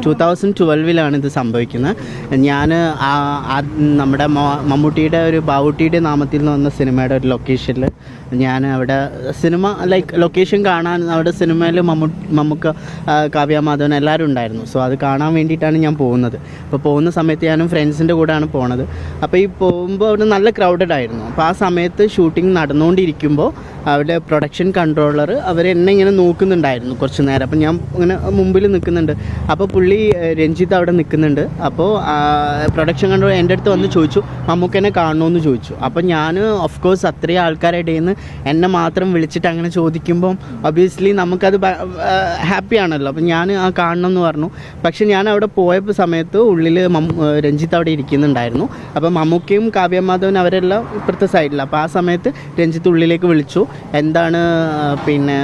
2012 ഇത് സംഭവിക്കുന്നത്. ഞാൻ നമ്മുടെ മമ്മൂട്ടിയുടെ ഒരു ബാവുട്ടിയുടെ നാമത്തിൽ നിന്ന് വന്ന സിനിമയുടെ ഒരു ലൊക്കേഷനിൽ ഞാൻ അവിടെ സിനിമ ലൊക്കേഷൻ കാണാൻ അവിടെ സിനിമയിൽ മമ്മൂക്ക, കാവ്യ മാധവൻ എല്ലാവരും ഉണ്ടായിരുന്നു. സോ അത് കാണാൻ വേണ്ടിയിട്ടാണ് ഞാൻ പോകുന്നത്. അപ്പോൾ പോകുന്ന സമയത്ത് ഞാനും ഫ്രണ്ട്സിൻ്റെ കൂടെയാണ് പോണത്. അപ്പോൾ ഈ പോകുമ്പോൾ അവിടെ നല്ല ക്രൗഡഡ് ആയിരുന്നു. അപ്പോൾ ആ സമയത്ത് ഷൂട്ടിംഗ് നടന്നുകൊണ്ടിരിക്കുമ്പോൾ അവിടെ പ്രൊഡക്ഷൻ കൺട്രോളർ എന്നെ ഇങ്ങനെ നോക്കുന്നുണ്ടായിരുന്നു കുറച്ച് നേരം. അപ്പോൾ ഞാൻ ഇങ്ങനെ മുമ്പിൽ നിൽക്കുന്നുണ്ട്. അപ്പോൾ പുള്ളി രഞ്ജിത്ത് അവിടെ നിൽക്കുന്നുണ്ട്. അപ്പോൾ പ്രൊഡക്ഷൻ കൺട്രോളർ എൻ്റെ അടുത്ത് വന്ന് ചോദിച്ചു, മമ്മൂക്കനെ കാണണമെന്ന് ചോദിച്ചു. അപ്പോൾ ഞാൻ ഓഫ് കോഴ്സ് അത്രയും ആൾക്കാരുടെ ഇടയിൽ നിന്ന് എന്നെ മാത്രം വിളിച്ചിട്ട് അങ്ങനെ ചോദിക്കുമ്പം ഒബ്വിയസ്ലി നമുക്കത് ഹാപ്പിയാണല്ലോ. അപ്പോൾ ഞാൻ കാണണം എന്ന് പറഞ്ഞു. പക്ഷെ ഞാൻ അവിടെ പോയപ്പോൾ സമയത്ത് ഉള്ളിൽ രഞ്ജിത്ത് അവിടെ ഇരിക്കുന്നുണ്ടായിരുന്നു. അപ്പോൾ മമ്മൂക്കയും കാവ്യ മാധവൻ അവരെല്ലാം ഇപ്പുറത്തെ സൈഡിൽ. അപ്പോൾ ആ സമയത്ത് രഞ്ജിത്ത് ഉള്ളിലേക്ക് വിളിച്ചു, എന്താണ് പിന്നെ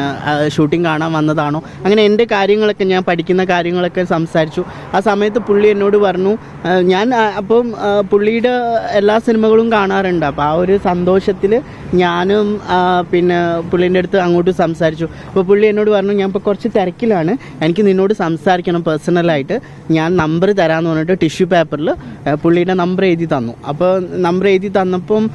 ഷൂട്ടിംഗ് കാണാൻ വന്നതാണോ, അങ്ങനെ എൻ്റെ കാര്യങ്ങളൊക്കെ ഞാൻ പഠിക്കുന്ന കാര്യങ്ങളൊക്കെ സംസാരിച്ചു. ആ സമയത്ത് പുള്ളി എന്നോട് പറഞ്ഞു, ഞാൻ അപ്പം പുള്ളിയുടെ എല്ലാ സിനിമകളും കാണാറുണ്ട്. അപ്പോൾ ആ ഒരു സന്തോഷത്തിൽ ഞാനും പിന്നെ പുള്ളീൻ്റെ അടുത്ത് അങ്ങോട്ട് സംസാരിച്ചു. അപ്പോൾ പുള്ളി എന്നോട് പറഞ്ഞു, ഞാൻ ഇപ്പോൾ കുറച്ച് തിരക്കിലാണ്, എനിക്ക് നിന്നോട് സംസാരിക്കണം പേഴ്സണലായിട്ട്, ഞാൻ നമ്പർ തരാമെന്ന് പറഞ്ഞിട്ട് ടിഷ്യൂ പേപ്പറിൽ പുള്ളിയുടെ നമ്പർ എഴുതി തന്നു. അപ്പോൾ നമ്പർ എഴുതി തന്നപ്പം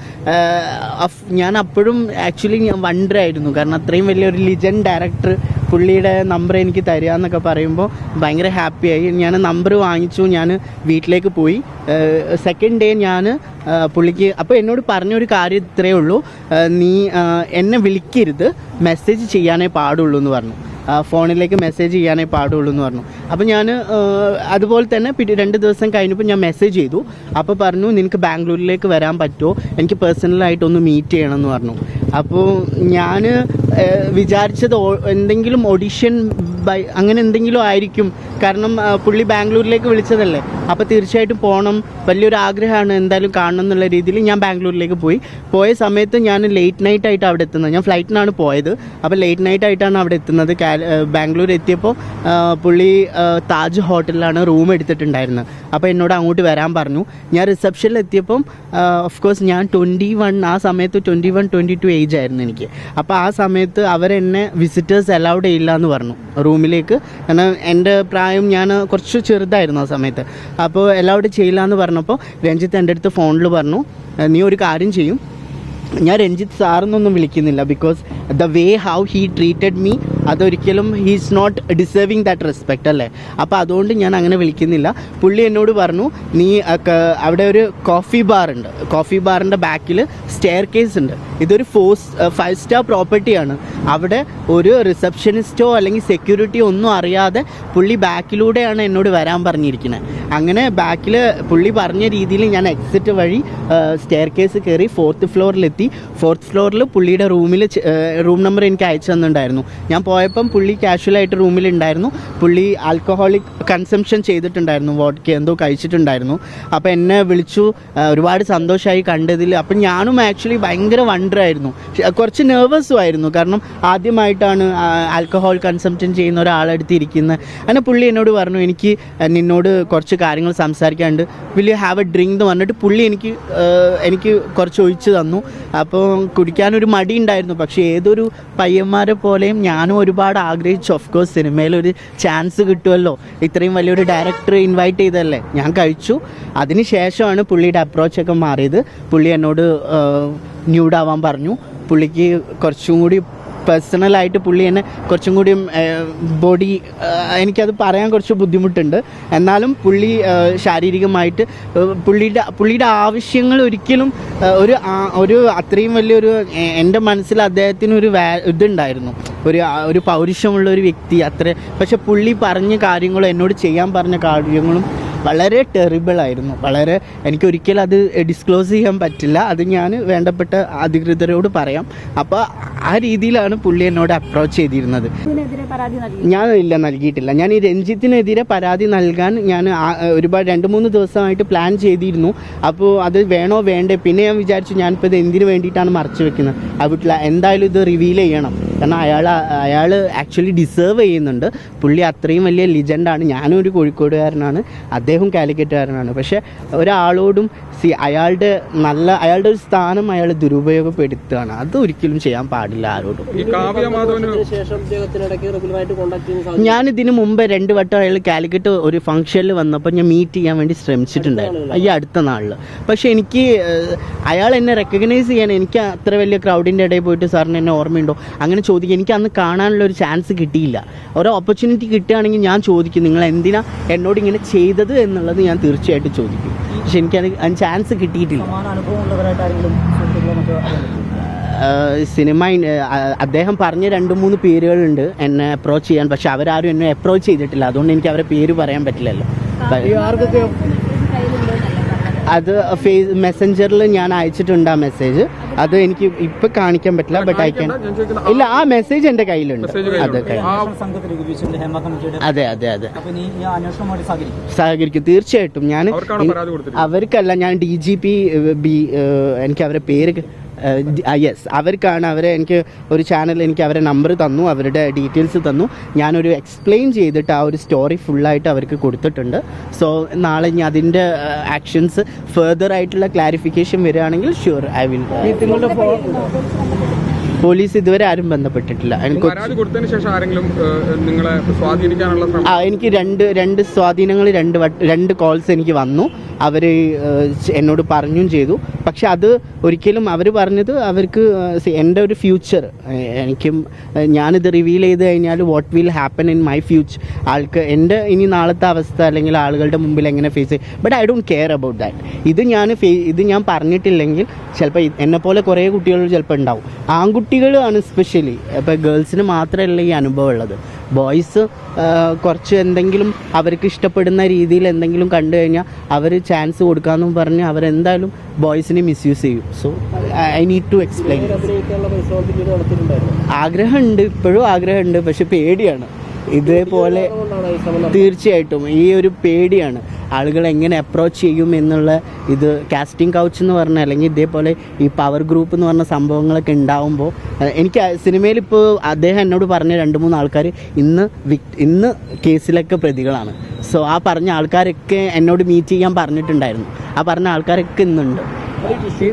ഞാൻ അപ്പോഴും ആക്ച്വലി ഞാൻ വണ്ടറായിരുന്നു. കാരണം അത്രയും വലിയൊരു ലിജൻഡ് ഡയറക്ടർ പുള്ളിയുടെ നമ്പർ എനിക്ക് തരിക എന്നൊക്കെ പറയുമ്പോൾ ഭയങ്കര ഹാപ്പിയായി. ഞാൻ നമ്പർ വാങ്ങിച്ചു, ഞാൻ വീട്ടിലേക്ക് പോയി. സെക്കൻഡ് ഡേ ഞാൻ പുള്ളിക്ക് അപ്പോൾ എന്നോട് പറഞ്ഞൊരു കാര്യം ഇത്രയേ ഉള്ളൂ, നീ എന്നെ വിളിക്കരുത്, മെസ്സേജ് ചെയ്യാനേ പാടുള്ളൂ എന്ന് പറഞ്ഞു. ഫോണിലേക്ക് മെസ്സേജ് ചെയ്യാനേ പാടുള്ളൂ എന്ന് പറഞ്ഞു. അപ്പോൾ ഞാൻ അതുപോലെ തന്നെ 2 ദിവസം കഴിഞ്ഞപ്പോൾ ഞാൻ മെസ്സേജ് ചെയ്തു. അപ്പോൾ പറഞ്ഞു, നിനക്ക് ബാംഗ്ലൂരിലേക്ക് വരാൻ പറ്റുമോ, എനിക്ക് പേഴ്സണലായിട്ടൊന്ന് മീറ്റ് ചെയ്യണമെന്ന് പറഞ്ഞു. അപ്പോൾ ഞാൻ വിചാരിച്ചത് എന്തെങ്കിലും ഓഡിഷൻ അങ്ങനെ എന്തെങ്കിലും ആയിരിക്കും. കാരണം പുള്ളി ബാംഗ്ലൂരിലേക്ക് വിളിച്ചതല്ലേ, അപ്പോൾ തീർച്ചയായിട്ടും പോകണം, വലിയൊരു ആഗ്രഹമാണ് എന്തായാലും കാണണം എന്നുള്ള രീതിയിൽ ഞാൻ ബാംഗ്ലൂരിലേക്ക് പോയ സമയത്ത് ഞാൻ ലേറ്റ് നൈറ്റായിട്ട് അവിടെ എത്തുന്നത്. ഞാൻ ഫ്ലൈറ്റിനാണ് പോയത്. അപ്പോൾ ലേറ്റ് നൈറ്റായിട്ടാണ് അവിടെ എത്തുന്നത്. ബാംഗ്ലൂർ എത്തിയപ്പോൾ പുള്ളി താജ് ഹോട്ടലിലാണ് റൂം എടുത്തിട്ടുണ്ടായിരുന്നത്. അപ്പോൾ എന്നോട് അങ്ങോട്ട് വരാൻ പറഞ്ഞു. ഞാൻ റിസപ്ഷനിൽ എത്തിയപ്പം ഓഫ് കോഴ്സ് ഞാൻ 21, ആ സമയത്ത് 21-22 ഏജ് ആയിരുന്നു എനിക്ക്. അപ്പോൾ ആ സമയത്ത് അവരെന്നെ വിസിറ്റേഴ്സ് അലൗഡ് ചെയ്യില്ല എന്ന് പറഞ്ഞു റൂമിലേക്ക്. കാരണം എൻ്റെ പ്രായം, ഞാൻ കുറച്ച് ചെറുതായിരുന്നു ആ സമയത്ത്. അപ്പോൾ അലൗഡ് ചെയ്യില്ല എന്ന് പറഞ്ഞപ്പോൾ രഞ്ജിത്ത് എൻ്റെ അടുത്ത് ഫോണിൽ പറഞ്ഞു, നീ ഒരു കാര്യം ചെയ്യും, ഞാൻ രഞ്ജിത്ത് സാറെന്നൊന്നും വിളിക്കുന്നില്ല, because the way how he treated me, അതൊരിക്കലും he is not deserving that respect അല്ലേ. അപ്പോൾ അതുകൊണ്ട് ഞാൻ അങ്ങനെ വിളിക്കുന്നില്ല. പുള്ളി എന്നോട് പറഞ്ഞു, നീ അവിടെ ഒരു കോഫി ബാർ ഉണ്ട്, കോഫി ബാറിൻ്റെ ബാക്കിൽ സ്റ്റെയർ കേസ് ഉണ്ട്, ഇതൊരു 5 സ്റ്റാർ പ്രോപ്പർട്ടിയാണ്, അവിടെ ഒരു റിസപ്ഷനിസ്റ്റോ അല്ലെങ്കിൽ സെക്യൂരിറ്റിയോ ഒന്നും അറിയാതെ പുള്ളി ബാക്കിലൂടെയാണ് എന്നോട് വരാൻ പറഞ്ഞിരിക്കുന്നത്. അങ്ങനെ ബാക്കിൽ പുള്ളി പറഞ്ഞ രീതിയിൽ ഞാൻ എക്സിറ്റ് വഴി സ്റ്റെയർ കേസ് കയറി 4th ഫ്ലോറിലെത്തി. 4th ഫ്ലോറിൽ പുള്ളിയുടെ റൂം നമ്പർ എനിക്ക് അയച്ചു തന്നിട്ടുണ്ടായിരുന്നു. ഞാൻ പോയപ്പം പുള്ളി കാഷ്വലായിട്ട് റൂമിലുണ്ടായിരുന്നു. പുള്ളി ആൽക്കഹോളിക് കൺസംഷൻ ചെയ്തിട്ടുണ്ടായിരുന്നു, വോഡ്ക എന്തോ കഴിച്ചിട്ടുണ്ടായിരുന്നു. അപ്പോൾ എന്നെ വിളിച്ചു, ഒരുപാട് സന്തോഷമായി കണ്ടതിൽ. അപ്പം ഞാനും ആക്ച്വലി ഭയങ്കര വണ്ടറായിരുന്നു, കുറച്ച് നെർവസും ആയിരുന്നു. കാരണം ആദ്യമായിട്ടാണ് ആൽക്കഹോൾ കൺസംഷൻ ചെയ്യുന്ന ഒരാളെടുത്തിരിക്കുന്നത്. അങ്ങനെ പുള്ളി എന്നോട് പറഞ്ഞു, എനിക്ക് നിന്നോട് കുറച്ച് കാര്യങ്ങൾ സംസാരിക്കാനുണ്ട്, will you have A drink എന്ന് പറഞ്ഞിട്ട് പുള്ളി എനിക്ക് കുറച്ച് ഒഴിച്ച് തന്നു. അപ്പോൾ കുടിക്കാനൊരു മടി ഉണ്ടായിരുന്നു. പക്ഷേ ഏതൊരു പയ്യന്മാരെ പോലെയും ഞാനും ഒരുപാട് ആഗ്രഹിച്ചു, ഓഫ് കോഴ്സ് സിനിമയിലൊരു ചാൻസ് കിട്ടുമല്ലോ, ഇത്രയും വലിയൊരു ഡയറക്ടർ ഇൻവൈറ്റ് ചെയ്തതല്ലേ, ഞാൻ കഴിച്ചു. അതിന് ശേഷമാണ് പുള്ളിയുടെ അപ്രോച്ചൊക്കെ മാറിയത്. പുള്ളി എന്നോട് ന്യൂഡാവാൻ പറഞ്ഞു. പുള്ളിക്ക് കുറച്ചും കൂടി പേഴ്സണലായിട്ട് പുള്ളി എന്നെ കുറച്ചും കൂടി ബോഡി, എനിക്കത് പറയാൻ കുറച്ച് ബുദ്ധിമുട്ടുണ്ട്, എന്നാലും പുള്ളി ശാരീരികമായിട്ട് പുള്ളിയുടെ ആവശ്യങ്ങൾ ഒരിക്കലും ഒരു അത്രയും വലിയൊരു, എൻ്റെ മനസ്സിൽ അദ്ദേഹത്തിനൊരു ഇതുണ്ടായിരുന്നു, ഒരു പൗരുഷമുള്ള ഒരു വ്യക്തി അത്ര. പക്ഷെ പുള്ളി പറഞ്ഞ കാര്യങ്ങളും എന്നോട് ചെയ്യാൻ പറഞ്ഞ കാര്യങ്ങളും വളരെ ടെറിബിളായിരുന്നു. വളരെ, എനിക്കൊരിക്കലും അത് ഡിസ്ക്ലോസ് ചെയ്യാൻ പറ്റില്ല, അത് ഞാൻ വേണ്ടപ്പെട്ട അധികൃതരോട് പറയാം. അപ്പോൾ ആ രീതിയിലാണ് പുള്ളി എന്നോട് അപ്രോച്ച് ചെയ്തിരുന്നത്. ഞാൻ ഇല്ല, നൽകിയിട്ടില്ല. ഞാൻ ഈ രഞ്ജിത്തിനെതിരെ പരാതി നൽകാൻ ഞാൻ ഒരുപാട് 2-3 ദിവസമായിട്ട് പ്ലാൻ ചെയ്തിരുന്നു. അപ്പോൾ അത് വേണോ വേണ്ടേ, പിന്നെ ഞാൻ വിചാരിച്ചു ഞാനിപ്പോൾ ഇത് എന്തിനു വേണ്ടിയിട്ടാണ് മറച്ചു വെക്കുന്നത്, എന്തായാലും ഇത് റിവീൽ ചെയ്യണം. കാരണം അയാൾ ആക്ച്വലി ഡിസേർവ് ചെയ്യുന്നുണ്ട്. പുള്ളി അത്രയും വലിയ ലിജൻഡാണ്. ഞാനും ഒരു കോഴിക്കോടുകാരനാണ്, അദ്ദേഹം അദ്ദേഹം കാലിക്കറ്റുകാരനാണ്. പക്ഷേ ഒരാളോടും അയാളുടെ ഒരു സ്ഥാനം അയാൾ ദുരുപയോഗപ്പെടുത്തുകയാണ്. അത് ഒരിക്കലും ചെയ്യാൻ പാടില്ല ആരോടും. ഞാൻ ഇതിനു മുമ്പ് 2 വട്ടം അയാൾ കാലിക്കറ്റ് ഒരു ഫംഗ്ഷനിൽ വന്നപ്പോൾ ഞാൻ മീറ്റ് ചെയ്യാൻ വേണ്ടി ശ്രമിച്ചിട്ടുണ്ടായിരുന്നു ഈ അടുത്ത നാളിൽ. പക്ഷേ എനിക്ക് അയാൾ എന്നെ റെക്കഗ്നൈസ് ചെയ്യാൻ, എനിക്ക് അത്ര വലിയ ക്രൗഡിൻ്റെ ഇടയിൽ പോയിട്ട് സാറിന് എന്നെ ഓർമ്മയുണ്ടോ അങ്ങനെ ചോദിക്കുക, എനിക്ക് അന്ന് കാണാനുള്ള ഒരു ചാൻസ് കിട്ടിയില്ല. ഒരു ഓപ്പർച്യൂണിറ്റി കിട്ടുകയാണെങ്കിൽ ഞാൻ ചോദിക്കും, നിങ്ങൾ എന്തിനാ എന്നോട് ഇങ്ങനെ ചെയ്തത് എന്നുള്ളത് ഞാൻ തീർച്ചയായിട്ടും ചോദിക്കും. പക്ഷെ എനിക്കത് ചാൻസ് കിട്ടിയിട്ടില്ല. സിനിമ അദ്ദേഹം പറഞ്ഞ 2-3 പേരുകളുണ്ട് എന്നെ അപ്രോച്ച് ചെയ്യാൻ. പക്ഷെ അവരാരും എന്നെ അപ്രോച്ച് ചെയ്തിട്ടില്ല. അതുകൊണ്ട് എനിക്ക് അവരുടെ പേര് പറയാൻ പറ്റില്ലല്ലോ. അത് മെസ്സഞ്ചറിൽ ഞാൻ അയച്ചിട്ടുണ്ട് ആ മെസ്സേജ്. അത് എനിക്ക് ഇപ്പം കാണിക്കാൻ പറ്റില്ല, ബട്ട് അയക്കാൻ ഇല്ല. ആ മെസ്സേജ് എൻ്റെ കയ്യിലുണ്ട്. അതെ അതെ അതെ സഹകരിക്കും തീർച്ചയായിട്ടും. ഞാൻ അവർക്കല്ല, ഞാൻ DGP എനിക്ക് അവരുടെ പേര് യെസ് അവർക്കാണ്. എനിക്ക് ഒരു ചാനൽ എനിക്ക് അവരുടെ നമ്പർ തന്നു, അവരുടെ ഡീറ്റെയിൽസ് തന്നു. ഞാനൊരു എക്സ്പ്ലെയിൻ ചെയ്തിട്ട് ആ ഒരു സ്റ്റോറി ഫുള്ളായിട്ട് അവർക്ക് കൊടുത്തിട്ടുണ്ട്. സോ നാളെ ഞാൻ അതിൻ്റെ ആക്ഷൻസ് ഫെർദർ ആയിട്ടുള്ള ക്ലാരിഫിക്കേഷൻ വരികയാണെങ്കിൽ ഷുവർ ഐ വിൽ. പോലീസ് ഇതുവരെ ആരും ബന്ധപ്പെട്ടിട്ടില്ല. എനിക്ക് രണ്ട് സ്വാധീനങ്ങൾ 2 കോൾസ് എനിക്ക് വന്നു. അവർ എന്നോട് പറഞ്ഞും ചെയ്തു. പക്ഷെ അത് ഒരിക്കലും അവർ പറഞ്ഞത് അവർക്ക് എൻ്റെ ഒരു ഫ്യൂച്ചർ ഞാനിത് റിവീൽ ചെയ്ത് കഴിഞ്ഞാൽ what will happen in my future, എൻ്റെ ഇനി നാളത്തെ അവസ്ഥ അല്ലെങ്കിൽ ആളുകളുടെ മുമ്പിൽ എങ്ങനെ ഫേസ് ചെയ്യും. But I don't care about that. ഇത് ഞാൻ പറഞ്ഞിട്ടില്ലെങ്കിൽ ചിലപ്പോൾ എന്നെപ്പോലെ കുറേ കുട്ടികൾ ചിലപ്പോൾ ഉണ്ടാവും. ആൺകുട്ടികളാണ് സ്പെഷ്യലി. ഇപ്പോൾ ഗേൾസിന് മാത്രമല്ല ഈ അനുഭവം ഉള്ളത്. ബോയ്സ് കുറച്ച് എന്തെങ്കിലും അവർക്ക് ഇഷ്ടപ്പെടുന്ന രീതിയിൽ എന്തെങ്കിലും കണ്ടു കഴിഞ്ഞാൽ അവർ ചാൻസ് കൊടുക്കാമെന്നും പറഞ്ഞ് അവരെന്തായാലും ബോയ്സിനെ മിസ്യൂസ് ചെയ്യും. So I need to explain. ആഗ്രഹമുണ്ട്, ഇപ്പോഴും ആഗ്രഹമുണ്ട്. പക്ഷെ പേടിയാണ്. ഇതേപോലെ തീർച്ചയായിട്ടും ഈ ഒരു പേടിയാണ്. ആളുകൾ എങ്ങനെ അപ്രോച്ച് ചെയ്യും എന്നുള്ള ഇത് കാസ്റ്റിംഗ് കൗച്ച് എന്ന് പറഞ്ഞാൽ, അല്ലെങ്കിൽ ഇതേപോലെ ഈ പവർ ഗ്രൂപ്പ് എന്ന് പറഞ്ഞ സംഭവങ്ങളൊക്കെ ഉണ്ടാവുമ്പോൾ എനിക്ക് സിനിമയിൽ ഇപ്പോൾ അദ്ദേഹം എന്നോട് പറഞ്ഞ 2-3 ആൾക്കാർ ഇന്ന് കേസിലൊക്കെ പ്രതികളാണ്. സോ ആ പറഞ്ഞ ആൾക്കാരൊക്കെ എന്നോട് മീറ്റ് ചെയ്യാൻ പറഞ്ഞിട്ടുണ്ടായിരുന്നു. ആ പറഞ്ഞ ആൾക്കാരൊക്കെ ഇന്നുണ്ട്.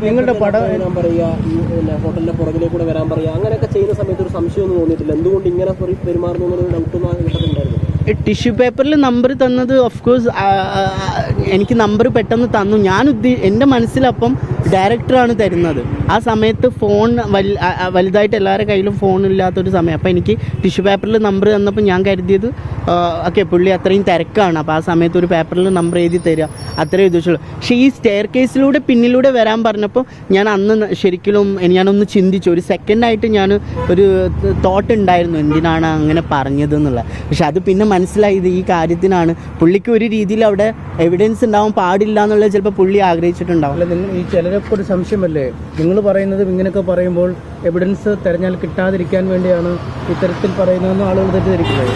നിങ്ങളുടെ പടം വരാൻ പറയുക, ഈ ഹോട്ടലിന്റെ പുറകിലേക്കൂടെ വരാൻ പറയുക, അങ്ങനെയൊക്കെ ചെയ്യുന്ന സമയത്ത് ഒരു സംശയമൊന്നും തോന്നിയിട്ടില്ല? എന്തുകൊണ്ട് ഇങ്ങനെ പെരുമാറുന്നു എന്നൊരു ഡൗട്ടൊന്നും കിട്ടുന്നുണ്ടായിരുന്നു? ടിഷ്യൂ പേപ്പറിൽ നമ്പർ തന്നത് ഓഫ് കോഴ്സ് എനിക്ക് നമ്പർ പെട്ടെന്ന് തന്നു. എൻ്റെ മനസ്സിലപ്പം ഡയറക്ടറാണ് തരുന്നത്. ആ സമയത്ത് ഫോൺ വലുതായിട്ട് എല്ലാവരുടെ കയ്യിലും ഫോണില്ലാത്തൊരു സമയം. അപ്പോൾ എനിക്ക് ടിഷ്യൂ പേപ്പറിൽ നമ്പർ തന്നപ്പോൾ ഞാൻ കരുതിയത് ഓക്കെ പുള്ളി അത്രയും തിരക്കാണ്, അപ്പോൾ ആ സമയത്ത് ഒരു പേപ്പറിൽ നമ്പർ എഴുതി തരിക, അത്രയും ഉദ്ദേശമുള്ളൂ. പക്ഷേ ഈ സ്റ്റെയർ കേസിലൂടെ പിന്നിലൂടെ വരാൻ പറഞ്ഞപ്പോൾ ഞാൻ അന്ന് ശരിക്കും ഞാനൊന്ന് ചിന്തിച്ചു. ഒരു സെക്കൻഡായിട്ട് ഞാൻ ഒരു തോട്ട് ഉണ്ടായിരുന്നു എന്തിനാണ് അങ്ങനെ പറഞ്ഞത് എന്നുള്ളത്. പക്ഷെ അത് പിന്നെ മനസ്സിലായത് ഈ കാര്യത്തിനാണ്. പുള്ളിക്ക് ഒരു രീതിയിൽ അവിടെ എവിഡൻസ് ഉണ്ടാവാൻ പാടില്ല എന്നുള്ളത് ചിലപ്പോൾ പുള്ളി ആഗ്രഹിച്ചിട്ടുണ്ടാവും. അല്ല, നിങ്ങൾ ഈ ചിലരൊക്കെ ഒരു സംശയമല്ലേ, നിങ്ങൾ പറയുന്നത് ഇങ്ങനെയൊക്കെ പറയുമ്പോൾ എവിഡൻസ് തിരഞ്ഞാൽ കിട്ടാതിരിക്കാൻ വേണ്ടിയാണ് ഇത്തരത്തിൽ പറയുന്നതെന്ന് ആളുകൾ തെറ്റിദ്ധരിക്കുന്നത്.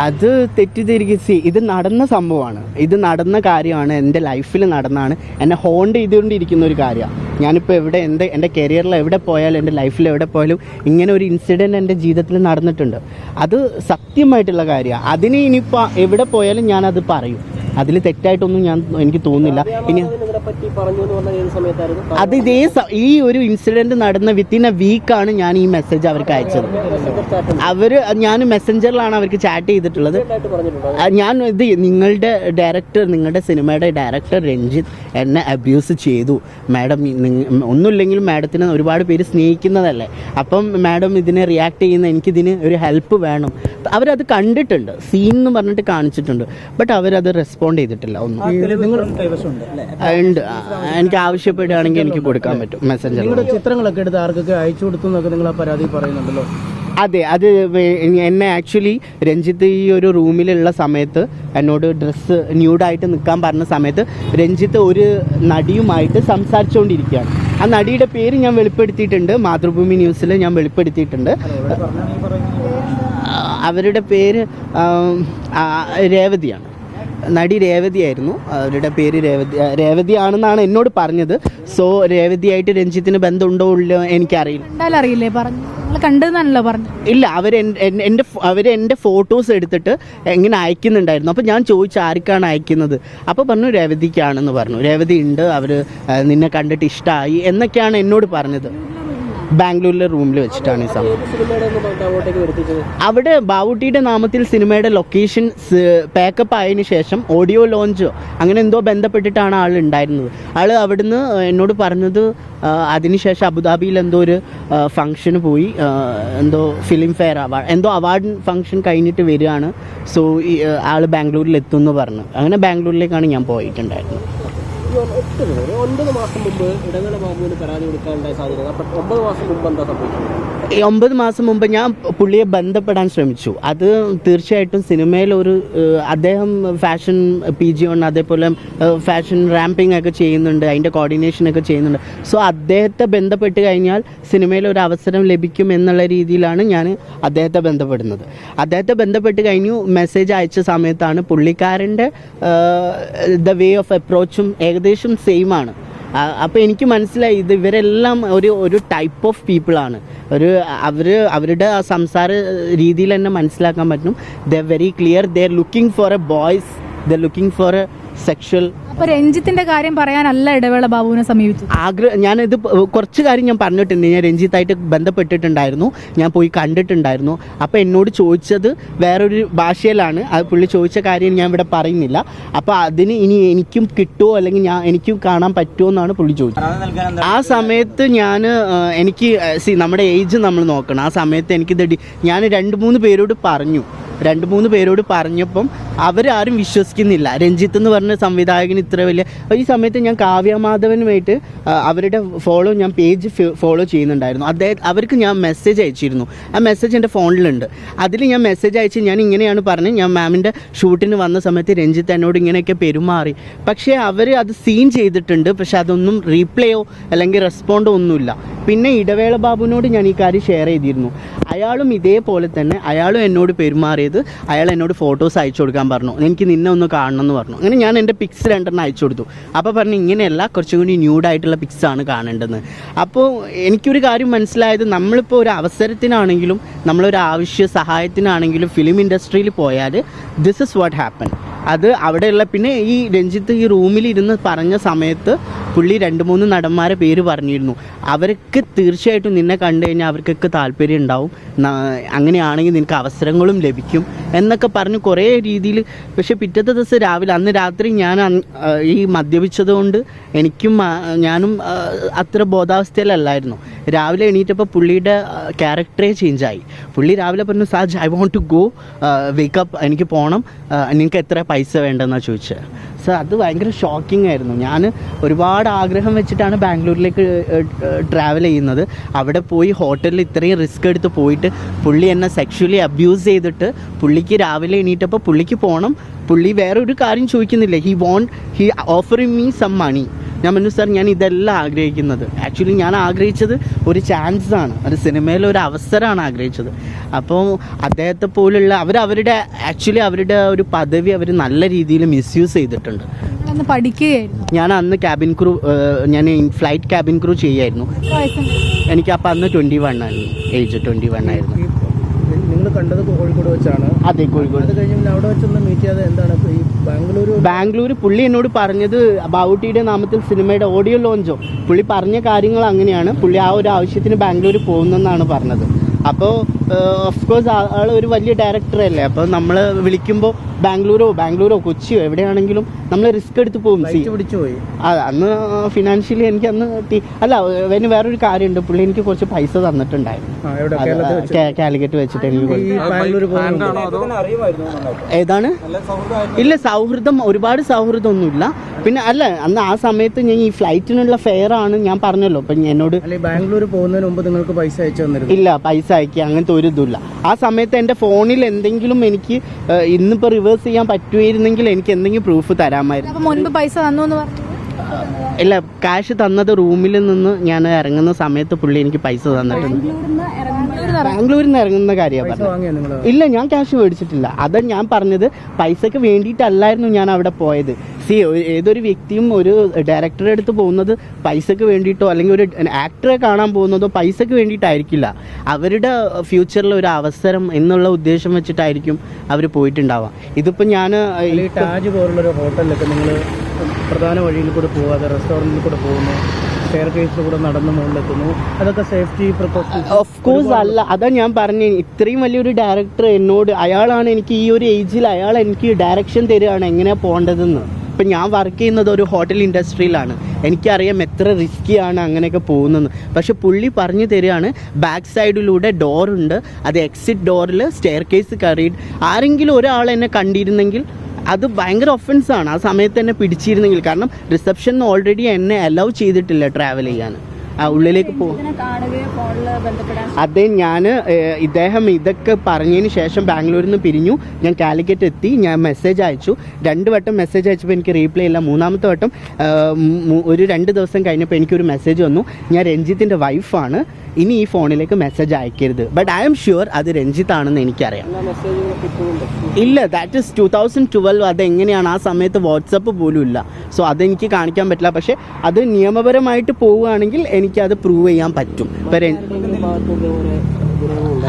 അത് തെറ്റിദ്ധരിക്കുക. ഇത് നടന്ന സംഭവമാണ്, ഇത് നടന്ന കാര്യമാണ്, എൻ്റെ ലൈഫിൽ നടന്നാണ്, എന്നെ ഹോണ്ട് ചെയ്തുകൊണ്ടിരിക്കുന്ന ഒരു കാര്യമാണ്. ഞാനിപ്പോൾ എൻ്റെ കരിയറിൽ എവിടെ പോയാലും എൻ്റെ ലൈഫിൽ എവിടെ പോയാലും ഇങ്ങനെ ഒരു ഇൻസിഡൻറ്റ് എൻ്റെ ജീവിതത്തിൽ നടന്നിട്ടുണ്ട്. അത് സത്യമായിട്ടുള്ള കാര്യമാണ്. അതിന് ഇനിയിപ്പോൾ എവിടെ പോയാലും ഞാനത് പറയും. അതിൽ തെറ്റായിട്ടൊന്നും എനിക്ക് തോന്നുന്നില്ല. ഇനി അത് ഈ ഒരു ഇൻസിഡൻറ്റ് നടന്ന വിത്തിൻ എ വീക്കാണ് ഞാൻ ഈ മെസ്സേജ് അവർക്ക് അയച്ചത്. ഞാൻ മെസ്സഞ്ചറിലാണ് അവർക്ക് ചാറ്റ് ചെയ്തിട്ടുള്ളത്. നിങ്ങളുടെ സിനിമയുടെ ഡയറക്ടർ രഞ്ജിത്ത് എന്നെ അബ്യൂസ് ചെയ്തു മാഡം. ഒന്നുമില്ലെങ്കിലും മാഡത്തിന് ഒരുപാട് പേര് സ്നേഹിക്കുന്നതല്ലേ, അപ്പം മാഡം ഇതിനെ റിയാക്ട് ചെയ്യുന്ന എനിക്കിതിന് ഒരു ഹെൽപ്പ് വേണം. അവരത് കണ്ടിട്ടുണ്ട്, സീൻ എന്ന് പറഞ്ഞിട്ട് കാണിച്ചിട്ടുണ്ട്. ബട്ട് അവരത് റെസ്പോണ്ട് ചെയ്തിട്ടില്ല ഒന്നും. ഉണ്ട്, എനിക്ക് ആവശ്യപ്പെടുകയാണെങ്കിൽ എനിക്ക് കൊടുക്കാൻ പറ്റും മെസ്സഞ്ചറിൽ. ചിത്രങ്ങളൊക്കെ എടുത്ത് ആർക്കൊക്കെ അയച്ചു കൊടുത്തു എന്നൊക്കെ നിങ്ങൾ ആ പരാതി പറയുന്നുണ്ടല്ലോ. അതെ, അത് എന്നെ ആക്ച്വലി രഞ്ജിത്ത് ഈ ഒരു റൂമിലുള്ള സമയത്ത് എന്നോട് ഡ്രസ്സ് ന്യൂഡായിട്ട് നിൽക്കാൻ പറഞ്ഞ സമയത്ത് രഞ്ജിത്ത് ഒരു നടിയുമായിട്ട് സംസാരിച്ചുകൊണ്ടിരിക്കുകയാണ്. ആ നടിയുടെ പേര് ഞാൻ വെളിപ്പെടുത്തിയിട്ടുണ്ട്, മാതൃഭൂമി ന്യൂസിൽ ഞാൻ വെളിപ്പെടുത്തിയിട്ടുണ്ട്. അവരുടെ പേര് രേവതിയാണ്, നടി രേവതിയായിരുന്നു. അവരുടെ പേര് രേവതിയാണെന്നാണ് എന്നോട് പറഞ്ഞത്. സോ രേവതിയായിട്ട് രഞ്ജിത്തിന് ബന്ധമുണ്ടോ ഇല്ലയോ എനിക്കറിയില്ല. അറിയില്ലേ പറഞ്ഞു കണ്ടെന്നാണല്ലോ പറഞ്ഞത്. ഇല്ല, അവർ എൻ്റെ ഫോട്ടോസ് എടുത്തിട്ട് എങ്ങനെ അയക്കുന്നുണ്ടായിരുന്നു. അപ്പോൾ ഞാൻ ചോദിച്ചു ആർക്കാണ് അയക്കുന്നത്. അപ്പോൾ പറഞ്ഞു രേവതിക്കാണെന്ന് പറഞ്ഞു. രേവതി ഉണ്ട്, അവർ നിന്നെ കണ്ടിട്ട് ഇഷ്ടമായി എന്നൊക്കെയാണ് എന്നോട് പറഞ്ഞത്. ബാംഗ്ലൂരിലെ റൂമിൽ വെച്ചിട്ടാണ് ഈ സംഭവം. അവിടെ ബാവുട്ടിയുടെ നാമത്തിൽ സിനിമയുടെ ലൊക്കേഷൻ പാക്കപ്പ് ആയതിനു ശേഷം ഓഡിയോ ലോഞ്ചോ അങ്ങനെ എന്തോ ബന്ധപ്പെട്ടിട്ടാണ് ആൾ ഉണ്ടായിരുന്നത്. ആൾ അവിടുന്ന് എന്നോട് പറഞ്ഞത് അതിനുശേഷം അബുദാബിയിൽ എന്തോ ഒരു ഫംഗ്ഷന് പോയി, എന്തോ ഫിലിം ഫെയർ എന്തോ അവാർഡ് ഫംഗ്ഷൻ കഴിഞ്ഞിട്ട് വരികയാണ്. സോ ആൾ ബാംഗ്ലൂരിൽ എത്തുമെന്ന് പറഞ്ഞു. അങ്ങനെ ബാംഗ്ലൂരിലേക്കാണ് ഞാൻ പോയിട്ടുണ്ടായിരുന്നത്. 9 മാസം മുമ്പ് ഇടവേള ബാബുവിന് പരാതി കൊടുക്കാനുണ്ടായ സാധ്യത. അപ്പം 9 മാസം മുമ്പ് എന്താ സംഭവിച്ചത്? 9 മാസം മുമ്പ് ഞാൻ പുള്ളിയെ ബന്ധപ്പെടാൻ ശ്രമിച്ചു. അത് തീർച്ചയായിട്ടും സിനിമയിലൊരു അദ്ദേഹം ഫാഷൻ PG ഉണ്ട്, അതേപോലെ ഫാഷൻ റാമ്പിംഗ് ഒക്കെ ചെയ്യുന്നുണ്ട്, അതിൻ്റെ കോർഡിനേഷനൊക്കെ ചെയ്യുന്നുണ്ട്. സോ അദ്ദേഹത്തെ ബന്ധപ്പെട്ട് കഴിഞ്ഞാൽ സിനിമയിൽ ഒരു അവസരം ലഭിക്കും എന്നുള്ള രീതിയിലാണ് ഞാൻ അദ്ദേഹത്തെ ബന്ധപ്പെടുന്നത്. അദ്ദേഹത്തെ ബന്ധപ്പെട്ട് കഴിഞ്ഞു. മെസ്സേജ് അയച്ച സമയത്താണ് പുള്ളിക്കാരൻ്റെ ദ വേ ഓഫ് അപ്രോച്ചും ഏകദേശം സെയിം ആണ്. അപ്പോൾ എനിക്ക് മനസ്സിലായി ഇവരെല്ലാം ഒരു ടൈപ്പ് ഓഫ് പീപ്പിളാണ്. അവരുടെ ആ സംസാര രീതിയിൽ തന്നെ മനസ്സിലാക്കാൻ പറ്റും. The very clear, the are looking for A boys, the looking for A sexual. അപ്പോൾ രഞ്ജിത്തിന്റെ കാര്യം പറയാനല്ല ഇടവേള ബാബുവിനെ സമീപിച്ചു. ഞാനിത് കുറച്ച് കാര്യം ഞാൻ പറഞ്ഞിട്ടുണ്ട്. ഞാൻ രഞ്ജിത്തായിട്ട് ബന്ധപ്പെട്ടിട്ടുണ്ടായിരുന്നു, ഞാൻ പോയി കണ്ടിട്ടുണ്ടായിരുന്നു. അപ്പോൾ എന്നോട് ചോദിച്ചത് വേറൊരു ഭാഷയിലാണ്. അത് പുള്ളി ചോദിച്ച കാര്യം ഞാൻ ഇവിടെ പറയുന്നില്ല. അപ്പോൾ അതിന് ഇനി എനിക്കും കിട്ടുമോ അല്ലെങ്കിൽ എനിക്കും കാണാൻ പറ്റുമോ എന്നാണ് പുള്ളി ചോദിച്ചത്. ആ സമയത്ത് എനിക്ക് നമ്മുടെ ഏജ് നമ്മൾ നോക്കണം. ആ സമയത്ത് ഞാൻ 2-3 പേരോട് പറഞ്ഞു. 2-3 പേരോട് പറഞ്ഞപ്പം അവരാരും വിശ്വസിക്കുന്നില്ല. രഞ്ജിത്ത് എന്ന് പറഞ്ഞ സംവിധായകന് ഇത്ര വലിയ. ഈ സമയത്ത് ഞാൻ കാവ്യമാധവനുമായിട്ട് അവരുടെ ഞാൻ പേജ് ഫോളോ ചെയ്യുന്നുണ്ടായിരുന്നു. അവർക്ക് ഞാൻ മെസ്സേജ് അയച്ചിരുന്നു. ആ മെസ്സേജ് എൻ്റെ ഫോണിലുണ്ട്. അതിൽ ഞാൻ മെസ്സേജ് അയച്ച് ഞാൻ ഇങ്ങനെയാണ് പറഞ്ഞത്, ഞാൻ മാമിൻ്റെ ഷൂട്ടിന് വന്ന സമയത്ത് രഞ്ജിത്ത് എന്നോട് ഇങ്ങനെയൊക്കെ പെരുമാറി. പക്ഷേ അവർ അത് സീൻ ചെയ്തിട്ടുണ്ട്, പക്ഷെ അതൊന്നും റീപ്ലേയോ അല്ലെങ്കിൽ റെസ്പോണ്ടോ ഒന്നുമില്ല. പിന്നെ ഇടവേള ബാബുവിനോട് ഞാൻ ഈ കാര്യം ഷെയർ ചെയ്തിരുന്നു. അയാളും ഇതേപോലെ തന്നെ അയാളും എന്നോട് പെരുമാറിയത്, അയാൾ എന്നോട് ഫോട്ടോസ് അയച്ചു കൊടുക്കാൻ പറഞ്ഞു. എനിക്ക് നിന്നെ ഒന്ന് കാണണം എന്ന് പറഞ്ഞു. അങ്ങനെ ഞാൻ എൻ്റെ പിക്സ് 2 അയച്ചു കൊടുത്തു. അപ്പോൾ പറഞ്ഞു ഇങ്ങനെയല്ല, കുറച്ചും കൂടി ന്യൂഡായിട്ടുള്ള പിക്സാണ് കാണേണ്ടത്. അപ്പോൾ എനിക്കൊരു കാര്യം മനസ്സിലായത്, നമ്മളിപ്പോൾ ഒരു അവസരത്തിനാണെങ്കിലും നമ്മളൊരു ആവശ്യ സഹായത്തിനാണെങ്കിലും ഫിലിം ഇൻഡസ്ട്രിയിൽ പോയാൽ ദിസ് ഇസ് വാട്ട് ഹാപ്പൻ. അത് അവിടെയുള്ള പിന്നെ ഈ രഞ്ജിത്ത് ഈ റൂമിലിരുന്ന് പറഞ്ഞ സമയത്ത് പുള്ളി 2-3 നടന്മാരെ പേര് പറഞ്ഞിരുന്നു. അവർക്ക് തീർച്ചയായിട്ടും നിന്നെ കണ്ടു കഴിഞ്ഞാൽ അവർക്കൊക്കെ താല്പര്യം ഉണ്ടാവും, അങ്ങനെയാണെങ്കിൽ നിനക്ക് അവസരങ്ങളും ലഭിക്കും എന്നൊക്കെ പറഞ്ഞ് കുറേ രീതിയിൽ. പക്ഷേ പിറ്റത്തെ ദിവസം രാവിലെ, അന്ന് രാത്രി ഞാൻ ഈ മദ്യപിച്ചത് കൊണ്ട് ഞാനും അത്ര ബോധാവസ്ഥയിലല്ലായിരുന്നു. രാവിലെ എണീറ്റപ്പോൾ പുള്ളിയുടെ ക്യാരക്ടറേ ചേഞ്ചായി. പുള്ളി രാവിലെ പറഞ്ഞു, സാജ് I want to go wake up, എനിക്ക് പോകണം, നിങ്ങൾക്ക് എത്ര പൈസ വേണ്ടെന്നാണ് ചോദിച്ചത്. സോ അത് ഭയങ്കര ഷോക്കിംഗ് ആയിരുന്നു. ഞാൻ ഒരുപാട് ആഗ്രഹം വെച്ചിട്ടാണ് ബാംഗ്ലൂരിലേക്ക് ട്രാവൽ ചെയ്യുന്നത്. അവിടെ പോയി ഹോട്ടലിൽ ഇത്രയും റിസ്ക് എടുത്ത് പോയിട്ട് പുള്ളി എന്നെ സെക്ഷുവലി അബ്യൂസ് ചെയ്തിട്ട് പുള്ളിക്ക് രാവിലെ എണീറ്റപ്പോൾ പുള്ളിക്ക് പോകണം. പുള്ളി വേറെ ഒരു കാര്യം ചോദിക്കുന്നില്ല. He offering me some money. ഞാൻ പറഞ്ഞു, സാർ ഞാൻ ഇതെല്ലാം ആഗ്രഹിക്കുന്നത്. ആക്ച്വലി ഞാൻ ആഗ്രഹിച്ചത് ഒരു ചാൻസാണ്, ഒരു സിനിമയിൽ ഒരു അവസരമാണ് ആഗ്രഹിച്ചത്. അപ്പോൾ അദ്ദേഹത്തെ പോലുള്ള അവരുടെ ഒരു പദവി അവർ നല്ല രീതിയിൽ മിസ്യൂസ് ചെയ്തിട്ടുണ്ട്. പഠിക്കുകയായിരുന്നു. ഞാൻ അന്ന് ക്യാബിൻ ക്രൂ, ഞാൻ ഫ്ലൈറ്റ് ക്യാബിൻ ക്രൂ ചെയ്യായിരുന്നു. എനിക്ക് അപ്പോൾ അന്ന് 21 ആയിരുന്നു, ഏജ് 21 ആയിരുന്നു. നിങ്ങൾ കണ്ടത് കോഴിക്കോട് വെച്ചാണ്? അതെ, കോഴിക്കോട്. അത് കഴിഞ്ഞ് അവിടെ വെച്ചൊന്ന് മീറ്റ് ചെയ്യാതെ എന്താണ് ഈ ബാംഗ്ലൂർ പുള്ളി എന്നോട് പറഞ്ഞത് ബാവുട്ടിയുടെ നാമത്തിൽ സിനിമയുടെ ഓഡിയോ ലോഞ്ചോ, പുള്ളി പറഞ്ഞ കാര്യങ്ങൾ അങ്ങനെയാണ്. പുള്ളി ആ ഒരു ആവശ്യത്തിന് ബാംഗ്ലൂർ പോകുന്നെന്നാണ് പറഞ്ഞത്. അപ്പോൾ ഓഫ് കോഴ്സ് ആൾ ഒരു വലിയ ഡയറക്ടറല്ലേ. അപ്പോൾ നമ്മൾ വിളിക്കുമ്പോൾ ബാംഗ്ലൂരോ കൊച്ചിയോ എവിടെയാണെങ്കിലും നമ്മൾ റിസ്ക് എടുത്ത് പോകും. പിടിച്ചുപോയി അന്ന് ഫിനാൻഷ്യലി എനിക്ക് അന്ന് അതിന് വേറൊരു കാര്യമുണ്ട്. പുള്ളി എനിക്ക് കുറച്ച് പൈസ തന്നിട്ടുണ്ടായിരുന്നു കാലിക്കറ്റ് വെച്ചിട്ട്. എനിക്ക് ഏതാണ്? ഇല്ല, ഒരുപാട് സൗഹൃദമൊന്നുമില്ല. പിന്നെ അന്ന് ആ സമയത്ത് ഞാൻ ഈ ഫ്ലൈറ്റിനുള്ള ഫെയർ ആണ് ഞാൻ പറഞ്ഞല്ലോ. അപ്പം എന്നോട് ബാംഗ്ലൂർ പോകുന്നതിന് മുമ്പ് നിങ്ങൾക്ക് പൈസ അയച്ചു തന്നിരുന്നു? ഇല്ല, പൈസ അയക്കുക അങ്ങനത്തെ ഒരു ഇതുമില്ല. ആ സമയത്ത് എൻ്റെ ഫോണിൽ എന്തെങ്കിലും എനിക്ക് ഇന്നിപ്പോൾ റിവേഴ്സ് ചെയ്യാൻ പറ്റുമായിരുന്നെങ്കിൽ എനിക്ക് എന്തെങ്കിലും പ്രൂഫ് തരാമായിരുന്നു. മുൻപ് പൈസ തന്നു എന്ന് പറഞ്ഞു? ഇല്ല, ക്യാഷ് തന്നത് റൂമിൽ നിന്ന് ഞാൻ ഇറങ്ങുന്ന സമയത്ത് പുള്ളി എനിക്ക് പൈസ തന്നിട്ടുണ്ട്. ബാംഗ്ലൂരിൽ നിന്ന് ഇറങ്ങുന്ന കാര്യമാണ് പറഞ്ഞത്. ഇല്ല, ഞാൻ ക്യാഷ് മേടിച്ചിട്ടില്ല. അത് ഞാൻ പറഞ്ഞത് പൈസക്ക് വേണ്ടിയിട്ടല്ലായിരുന്നു ഞാൻ അവിടെ പോയത്. ഏതൊരു വ്യക്തിയും ഒരു ഡയറക്ടറുടെ അടുത്ത് പോകുന്നത് പൈസക്ക് വേണ്ടിയിട്ടോ അല്ലെങ്കിൽ ഒരു ആക്ടറെ കാണാൻ പോകുന്നതോ പൈസക്ക് വേണ്ടിയിട്ടായിരിക്കില്ല. അവരുടെ ഫ്യൂച്ചറിൽ ഒരു അവസരം എന്നുള്ള ഉദ്ദേശം വെച്ചിട്ടായിരിക്കും അവർ പോയിട്ടുണ്ടാവാം. ഇതിപ്പോൾ ഞാൻ ഈ താജ് പോലുള്ളൊരു ഹോട്ടലിലൊക്കെ നിങ്ങൾ പ്രധാന വഴിയിൽ കൂടെ പോകാതെ റെസ്റ്റോറൻറ്റിൽ കൂടെ പോകുന്നു, സ്റ്റെയർ കേസിൽ കൂടെ നടന്ന് മുകളിലെത്തുന്നു, അതൊക്കെ സേഫ്റ്റി പ്രിക്കോഷൻസ്? ഓഫ് കോഴ്സ് അല്ല, അതാ ഞാൻ പറഞ്ഞു. ഇത്രയും വലിയൊരു ഡയറക്ടർ എന്നോട്, അയാളാണ് എനിക്ക് ഈ ഒരു ഏജിൽ അയാൾ എനിക്ക് ഡയറക്ഷൻ തരികയാണ് എങ്ങനെയാണ് പോകേണ്ടതെന്ന്. ഇപ്പം ഞാൻ വർക്ക് ചെയ്യുന്നത് ഒരു ഹോട്ടൽ ഇൻഡസ്ട്രിയിലാണ്, എനിക്കറിയാം എത്ര റിസ്ക്കിയാണ് അങ്ങനെയൊക്കെ പോകുന്നത്. പക്ഷെ പുള്ളി പറഞ്ഞു തരികയാണ് ബാക്ക് സൈഡിലൂടെ ഡോറുണ്ട്, അത് എക്സിറ്റ് ഡോറിൽ സ്റ്റെയർ കേസ് കയറിയിട്ട് ആരെങ്കിലും ഒരാൾ എന്നെ കണ്ടിരുന്നെങ്കിൽ അത് ഭയങ്കര ഒഫൻസാണ്. ആ സമയത്ത് എന്നെ പിടിച്ചിരുന്നെങ്കിൽ, കാരണം റിസപ്ഷൻ ഓൾറെഡി എന്നെ അലൗ ചെയ്തിട്ടില്ല ട്രാവൽ ചെയ്യാൻ, ആ ഉള്ളിലേക്ക് പോകും. അതേ ഇദ്ദേഹം ഇതൊക്കെ പറഞ്ഞതിന് ശേഷം ബാംഗ്ലൂരിൽ നിന്ന് പിരിഞ്ഞു, ഞാൻ കാലിക്കറ്റ് എത്തി, ഞാൻ മെസ്സേജ് അയച്ചു. 2 വട്ടം മെസ്സേജ് അയച്ചപ്പോൾ എനിക്ക് റീപ്ലൈ ഇല്ല. 3ാമത്തെ വട്ടം ഒരു 2 ദിവസം കഴിഞ്ഞപ്പോൾ എനിക്കൊരു മെസ്സേജ് വന്നു, ഞാൻ രഞ്ജിത്തിൻ്റെ വൈഫാണ്, ഇനി ഈ ഫോണിലേക്ക് മെസ്സേജ് അയക്കരുത്. ബട്ട് ഐ എം ഷുവർ അത് രഞ്ജിത്താണെന്ന് എനിക്കറിയാം. ഇല്ല, ദാറ്റ് ഇസ് 2012. അതെങ്ങനെയാണ്? ആ സമയത്ത് വാട്സപ്പ് പോലും ഇല്ല. സോ അതെനിക്ക് കാണിക്കാൻ പറ്റില്ല. പക്ഷേ അത് നിയമപരമായിട്ട് പോവുകയാണെങ്കിൽ എനിക്കത് പ്രൂവ് ചെയ്യാൻ പറ്റും.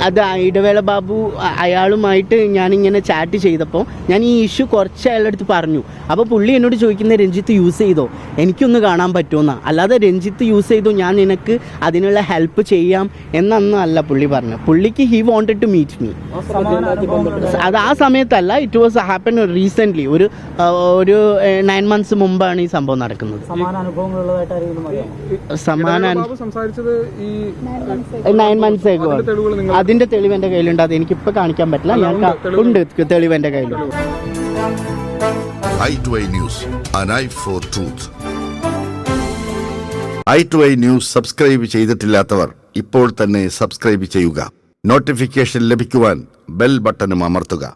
അത് ഇടവേള ബാബു അയാളുമായിട്ട് ഞാനിങ്ങനെ ചാറ്റ് ചെയ്തപ്പോൾ ഞാൻ ഈ ഇഷ്യൂ കുറച്ച് അയാളുടെ അടുത്ത് പറഞ്ഞു. അപ്പോൾ പുള്ളി എന്നോട് ചോദിക്കുന്നത് രഞ്ജിത്ത് യൂസ് ചെയ്തോ, എനിക്കൊന്ന് കാണാൻ പറ്റുമെന്നാണ്. അല്ലാതെ രഞ്ജിത്ത് യൂസ് ചെയ്തോ ഞാൻ നിനക്ക് അതിനുള്ള ഹെൽപ്പ് ചെയ്യാം എന്നൊന്നും അല്ല പുള്ളി പറഞ്ഞു. പുള്ളിക്ക് he wanted to meet me. അത് ആ സമയത്തല്ല, ഇറ്റ് വാസ് ഹാപ്പൻ റീസെൻ്റ്ലി. ഒരു 9 months മുമ്പാണ് ഈ സംഭവം നടക്കുന്നത്. സമാന 9 months ആകും. അതിന്റെ തെളിവ് എൻ്റെ കയ്യിലുണ്ട്, അത് എനിക്കിപ്പോ കാണിക്കാൻ പറ്റില്ല. ഞാൻ ഉണ്ട്, തെളിവ് എൻ്റെ കയ്യിലുണ്ട്. i2i News, an eye for truth. i2i News subscribe ചെയ്തിട്ടില്ലാത്തവർ ഇപ്പോൾ തന്നെ സബ്സ്ക്രൈബ് ചെയ്യുക. നോട്ടിഫിക്കേഷൻ ലഭിക്കുവാൻ ബെൽ ബട്ടണും അമർത്തുക.